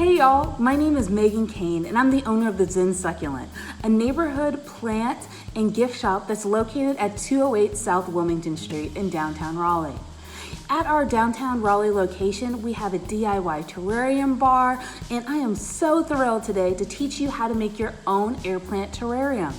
Hey y'all, my name is Megan Kane and I'm the owner of the Zen Succulent, a neighborhood plant and gift shop that's located at 208 South Wilmington Street in downtown Raleigh. At our downtown Raleigh location, we have a DIY terrarium bar, and I am so thrilled today to teach you how to make your own air plant terrarium.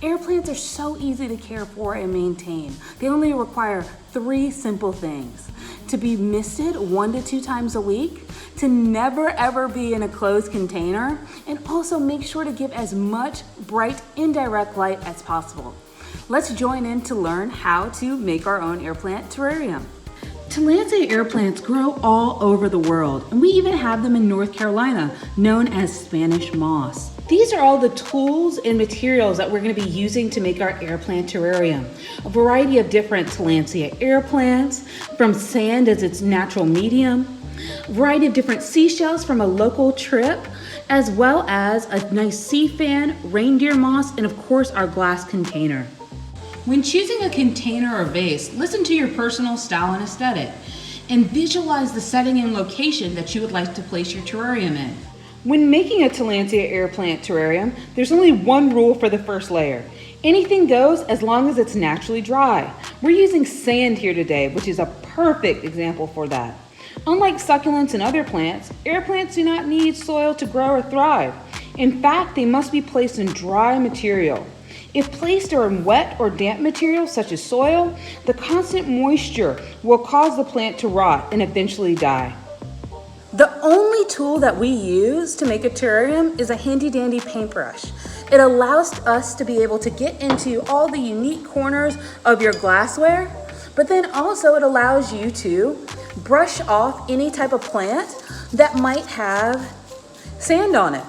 Air plants are so easy to care for and maintain. They only require 3 simple things: to be misted 1 to 2 times a week, to never ever be in a closed container, and also make sure to give as much bright indirect light as possible. Let's join in to learn how to make our own air plant terrarium. Tillandsia air plants grow all over the world, and we even have them in North Carolina, known as Spanish moss. These are all the tools and materials that we're going to be using to make our air plant terrarium. A variety of different Tillandsia air plants, from sand as its natural medium, a variety of different seashells from a local trip, as well as a nice sea fan, reindeer moss, and of course our glass container. When choosing a container or vase, listen to your personal style and aesthetic, and visualize the setting and location that you would like to place your terrarium in. When making a Tillandsia air plant terrarium, there's only one rule for the first layer. Anything goes as long as it's naturally dry. We're using sand here today, which is a perfect example for that. Unlike succulents and other plants, air plants do not need soil to grow or thrive. In fact, they must be placed in dry material. If placed in wet or damp material such as soil, the constant moisture will cause the plant to rot and eventually die. The only tool that we use to make a terrarium is a handy dandy paintbrush. It allows us to be able to get into all the unique corners of your glassware, but then also it allows you to brush off any type of plant that might have sand on it.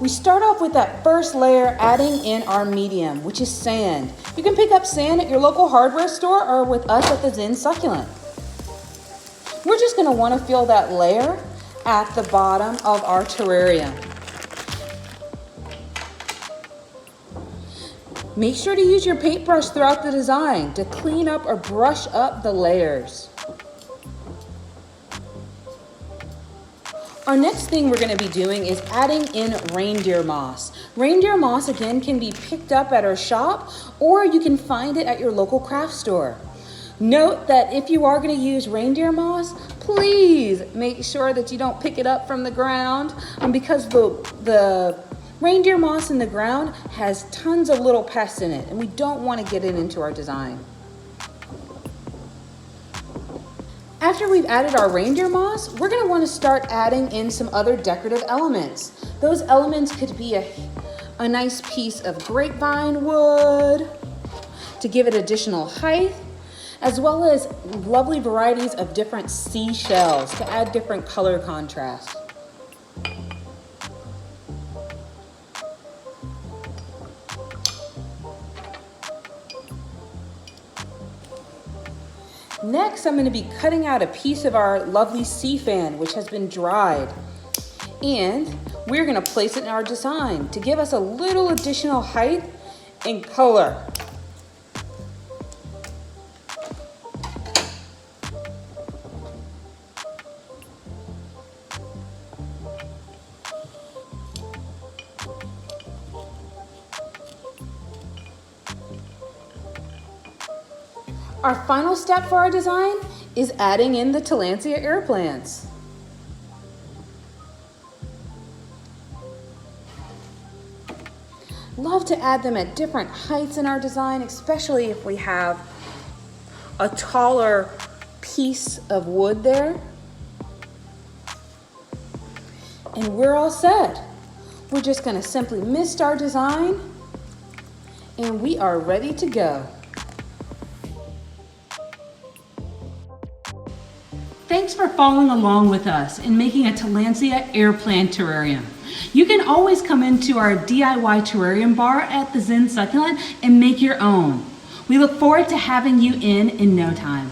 We start off with that first layer, adding in our medium, which is sand. You can pick up sand at your local hardware store or with us at the Zen Succulent. We're just going to want to fill that layer at the bottom of our terrarium. Make sure to use your paintbrush throughout the design to clean up or brush up the layers. Our next thing we're going to be doing is adding in reindeer moss. Reindeer moss, again, can be picked up at our shop, or you can find it at your local craft store. Note that if you are going to use reindeer moss, please make sure that you don't pick it up from the ground, because the reindeer moss in the ground has tons of little pests in it, and we don't want to get it into our design. After we've added our reindeer moss, we're going to want to start adding in some other decorative elements. Those elements could be a nice piece of grapevine wood to give it additional height, as well as lovely varieties of different seashells to add different color contrast. Next, I'm going to be cutting out a piece of our lovely sea fan, which has been dried. And we're going to place it in our design to give us a little additional height and color. Our final step for our design is adding in the Tillandsia air plants. Love to add them at different heights in our design, especially if we have a taller piece of wood there. And we're all set. We're just going to simply mist our design, and we are ready to go. Thanks for following along with us in making a Tillandsia air plant terrarium. You can always come into our DIY terrarium bar at the Zen Succulent and make your own. We look forward to having you in no time.